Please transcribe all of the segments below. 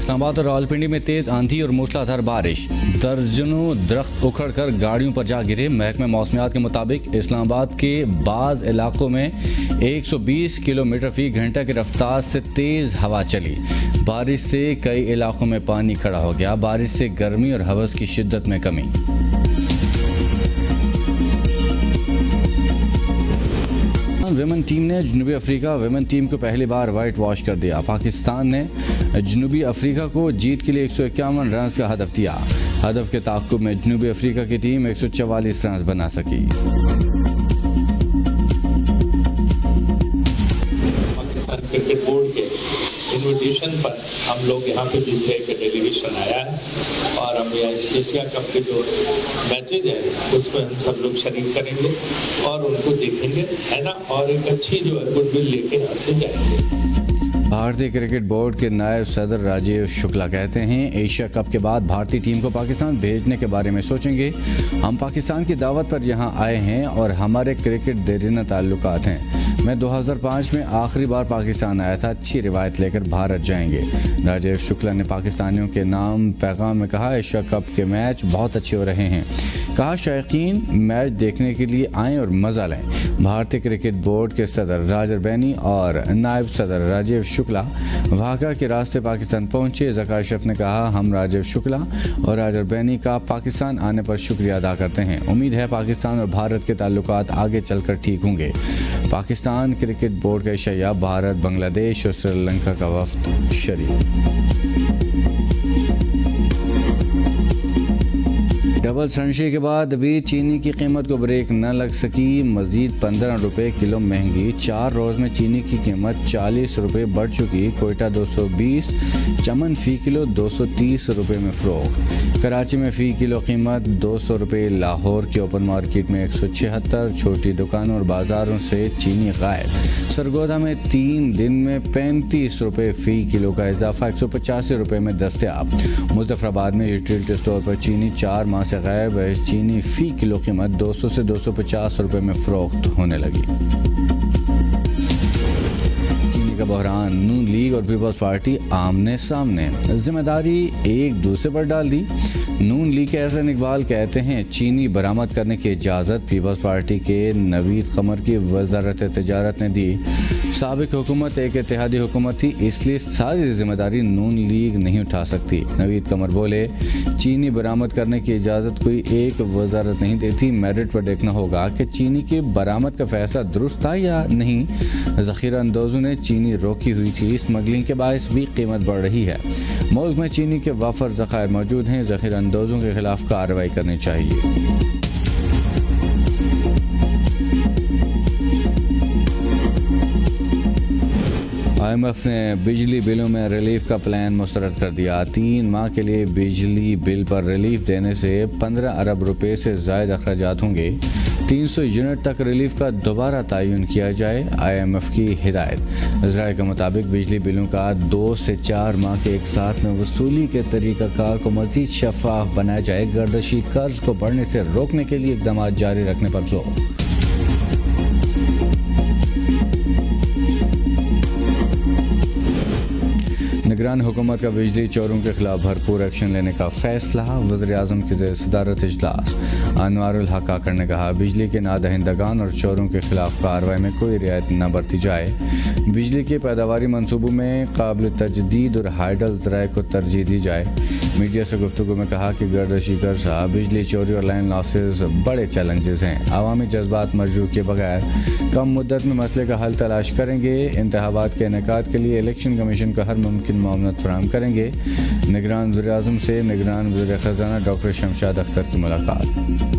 इस्लामाबाद और रावलपिंडी में तेज आंधी और मूसलाधार बारिश, दर्जनों दरख्त उखड़कर गाड़ियों पर जा गिरे। महकमे मौसमियात के मुताबिक इस्लामाबाद के बाज़ इलाकों में 120 किलोमीटर फी घंटा की रफ्तार से तेज़ हवा चली। बारिश से कई इलाकों में पानी खड़ा हो गया। बारिश से गर्मी और हवस की शिद्दत में कमी। विमेन टीम ने जनूबी अफ्रीका विमेन टीम को पहली बार वाइट वॉश कर दिया। पाकिस्तान ने जनूबी अफ्रीका को जीत के लिए 151 रन का हदफ दिया। हदफ के ताक़ुब में जनूबी अफ्रीका की टीम 144 रन बना सकी। पाकिस्तान क्रिकेट बोर्ड के इन्विटेशन पर हम लोग यहाँ पे भी से एक डेलीगेशन आया है और हम एशिया कप के जो मैचेज हैं उसमें हम सब लोग शरीक करेंगे और उनको देखेंगे, है ना, और एक अच्छी जो है गुडविल लेके यहाँ से जाएंगे। भारतीय क्रिकेट बोर्ड के नायब सदर राजीव शुक्ला कहते हैं, एशिया कप के बाद भारतीय टीम को पाकिस्तान भेजने के बारे में सोचेंगे। हम पाकिस्तान की दावत पर यहां आए हैं और हमारे क्रिकेट देरीना ताल्लुकात हैं। मैं 2005 में आखिरी बार पाकिस्तान आया था। अच्छी रिवायत लेकर भारत जाएंगे। राजीव शुक्ला ने पाकिस्तानियों के नाम पैगाम में कहा, एशिया कप के मैच बहुत अच्छे हो रहे हैं। कहा, शायकीन मैच देखने के लिए आएँ और मज़ा लें। भारतीय क्रिकेट बोर्ड के सदर राजर बैनी और नायब सदर राजीव शुक्ला वाघा के रास्ते पाकिस्तान पहुंचे। ज़का अशरफ ने कहा, हम राजीव शुक्ला और राजर बैनी का पाकिस्तान आने पर शुक्रिया अदा करते हैं। उम्मीद है पाकिस्तान और भारत के ताल्लुकात आगे चलकर ठीक होंगे। पाकिस्तान क्रिकेट बोर्ड का शया भारत, बांग्लादेश और श्रीलंका का वफ्द शरीक। डबल संशय के बाद भी चीनी की कीमत को ब्रेक न लग सकी। मजीद 15 रुपये किलो महंगी। 4 रोज़ में चीनी की कीमत 40 रुपये बढ़ चुकी। कोयटा 220, चमन फ़ी किलो 230 रुपये में फ़रोख्त। कराची में फ़ी किलो कीमत 200 रुपये। लाहौर के ओपन मार्केट में 176। छोटी दुकानों और बाज़ारों से चीनी गायब। सरगोदा में 3 दिन में 35 रुपये फ़ी किलो का इजाफा, 185 रुपये में दस्तयाब। मुजफ्फराबाद में यूटिलिटी स्टोर पर चीनी 4 माह से गायब है। चीनी फ़ी किलो कीमत 200 से 250 रुपये में फ़रोख्त होने लगी। चीनी का बहरान, नून लीग और पीपल्स पार्टी आमने सामने, जिम्मेदारी एक दूसरे पर डाल दी। नून लीग के एहसन इकबाल कहते हैं, चीनी बरामद करने की इजाज़त पीपल्स पार्टी के नवीद कमर की वजारत तजारत ने दी। साबिक हुकूमत एक इत्तेहादी हुकूमत थी, इसलिए सारी जिम्मेदारी नून लीग नहीं उठा सकती। नवीद कमर बोले, चीनी बरामद करने की इजाज़त कोई एक वजारत नहीं देती। मेरिट पर देखना होगा कि चीनी की बरामद का फैसला दुरुस्त था या नहीं। ज़ख़ीरा अंदोज़ों ने चीनी रोकी हुई थी। स्मगलिंग के बायस भी कीमत बढ़ रही है। मुल्क में चीनी के वाफर ज़खायर मौजूद हैं। ज़ख़ीरा अंदोज़ों के खिलाफ कार्रवाई करनी चाहिए। IMF ने बिजली बिलों में रिलीफ का प्लान मुस्तरद कर दिया। 3 माह के लिए बिजली बिल पर रिलीफ देने से 15 अरब रुपए से ज़ायद अखराजात होंगे। 300 यूनिट तक रिलीफ का दोबारा तयन किया जाए, IMF की हिदायत। ज़राए के मुताबिक बिजली बिलों का 2 से 4 माह के एक साथ में वसूली के तरीक़ाकार को मज़ीद शफाफ बनाया जाए। गर्दशी कर्ज को बढ़ने से रोकने के लिए इक़दाम जारी रखने पर जोर। निगरान हुकूमत का बिजली चोरों के खिलाफ भरपूर एक्शन लेने का फैसला। वज़ीर-ए-आज़म की सदारत इजलास। अनवारुल हक काकड़ ने कहा, बिजली के नादहिंदगान और चोरों के खिलाफ कार्रवाई में कोई रियायत न बरती जाए। बिजली के पैदावारी मनसूबों में काबिल तजदीद और हाइडल ज़राए को तरजीह दी जाए। मीडिया से गुफ्तगू में कहा कि गर्दशी कर्जा, बिजली चोरी और लाइन लॉसेस बड़े चैलेंजेस हैं। अवामी जज्बात मरजू के बगैर कम मुद्दत में मसले का हल तलाश करेंगे। इंतखाबात के इनेकाद के लिए इलेक्शन कमीशन का हर मुमकिन मामलत फराहम करेंगे। निगरान वज़ीर-ए-आज़म से निगरान वज़ीर ख़ज़ाना डॉक्टर शमशाद अख्तर की मुलाकात।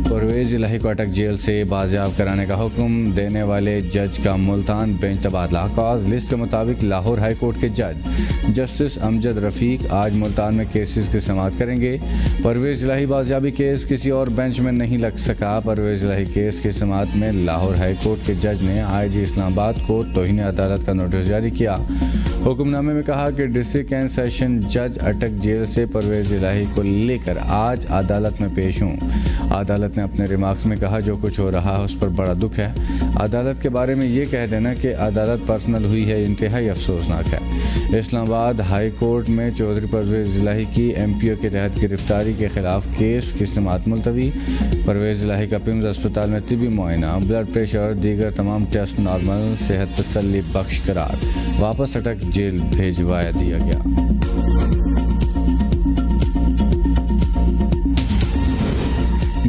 परवेज़ इलाही को अटक जेल से बाजियाब कराने का हुक्म देने वाले जज का मुल्तान बेंच तबादला। कॉज लिस्ट के मुताबिक लाहौर हाई कोर्ट के जज जस्टिस अमजद रफ़ीक आज मुल्तान में केसेस की समाअत करेंगे। परवेज़ इलाही बाजियाबी केस किसी और बेंच में नहीं लग सका। परवेज़ इलाही केस की समाअत में लाहौर हाई कोर्ट के जज ने IG इस्लामाबाद को तौहीन अदालत का नोटिस जारी किया। हुक्मनामे में कहा कि डिस्ट्रिक्ट एंड सेशन जज अटक जेल से परवेज़ इलाही को लेकर आज अदालत में पेश हूँ। अदालत ने अपने रिमार्क्स में कहा जो कुछ हो रहा है उस पर बड़ा दुख है। अदालत के बारे में ये कह देना कि अदालत पर्सनल हुई है इंतहाई अफसोसनाक है। इस्लामाबाद हाई कोर्ट में चौधरी परवेज़ इलाही की MPO के तहत गिरफ्तारी के खिलाफ केस की समाअत मुलतवी। परवेज़ इलाही का पिम्स अस्पताल में तिबी मुआयना, ब्लड प्रेशर दीगर तमाम टेस्ट नॉर्मल, सेहत तसल्ली बख्श करार, वापस अटक जेल भेजवाया दिया गया।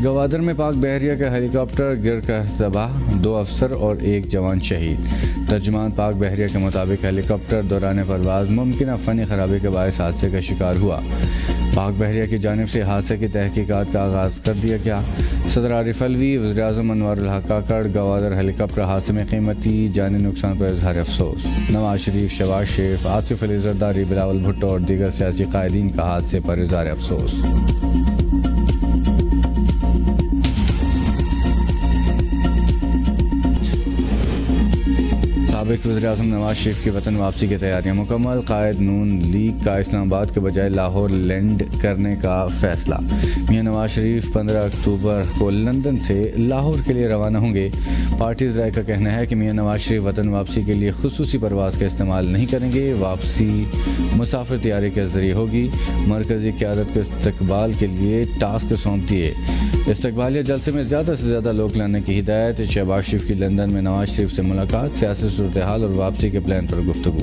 गवादर में पाक बहरिया का हेलीकॉप्टर गिरकर तबाह, 2 अफसर और 1 जवान शहीद। तर्जुमान पाक बहरिया के मुताबिक हेलीकॉप्टर दौरान परवाज़ मुमकिन फ़नी खराबी के बायस हादसे का शिकार हुआ। पाक बहरिया की जानिब से हादसे की तहकीकात का आगाज़ कर दिया गया। सदर आरिफ अलवी, वज़ीर-ए-आज़म अनवारुल हक काकड़ गवादर हेलीकॉप्टर हादसे में कीमती जानी नुकसान पर इजहार अफसोस। नवाज शरीफ, शहबाज शरीफ, आसिफ अली जरदारी, बिलावल भुट्टो और दीगर सियासी कायदीन का हादसे पर इजहार अफसोस। साबिक़ वज़ीर-ए-आज़म नवाज शरीफ की वतन वापसी की तैयारियां मुकम्मल। कायद नून लीग का इस्लामाबाद के बजाय लाहौर लैंड करने का फैसला। मियां नवाज शरीफ 15 अक्टूबर को लंदन से लाहौर के लिए रवाना होंगे। पार्टी ज़राए का कहना है कि मियां नवाज शरीफ वतन वापसी के लिए खुसूसी परवाज़ का इस्तेमाल नहीं करेंगे। वापसी मुसाफिर तैयारी के ज़रिए होगी। मरकज़ी क़यादत को इस्तकबाल के लिए टास्क सौंप दिए। इस्तकबालिया जलसे में ज़्यादा से ज़्यादा लोग लाने की हिदायत। शहबाज शरीफ की लंदन में नवाज शरीफ से मुलाकात, सियासी सूरत हाल और वापसी के प्लान पर गुफ्तगू।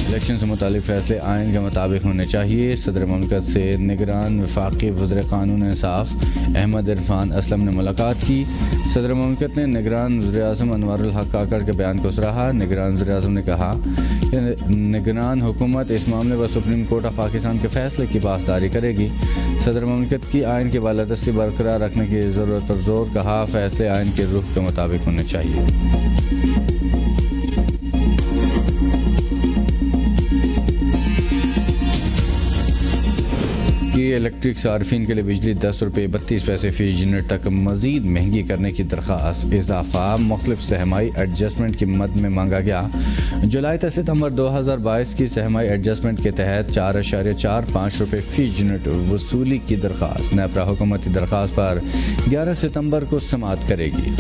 इलेक्शन से मुतालिक फैसले आइन के मुताबिक होने चाहिए। सदर ममलकत से निगरान वफाकी वज़ीर क़ानून इंसाफ अहमद इरफान असलम ने मुलाकात की। सदर ममलकत ने निगरान वज़ीर-ए-आज़म अनवारुल हक काकड़ के बयान को सराहा। निगरान वज़ीर-ए-आज़म ने कहा कि निगरान हुकूमत इस मामले पर सुप्रीम कोर्ट ऑफ पाकिस्तान के फैसले की पासदारी करेगी। सदर ममलकत की आइन की बालादस्ती बरकरार रखने की ज़रूरत पर जोर, कहा फैसले आइन के रुख के मुताबिक होने चाहिए। कि इलेक्ट्रिक सार्फिन के लिए बिजली 10 रुपये 32 पैसे फ़ी यूनिट तक मज़ीद महंगी करने की दरख्वास्त। इजाफा मुख्तलिफ सहमाई एडजस्टमेंट की मद में मांगा गया। जुलाई से सितंबर 2022 की सहमाई एडजस्टमेंट के तहत 4.45 रुपये फ़ी यूनिट वसूली की दरख्वास्त। नेपरा हुकूमती दरख्वास्त पर 11 सितंबर को समाअत करेगी।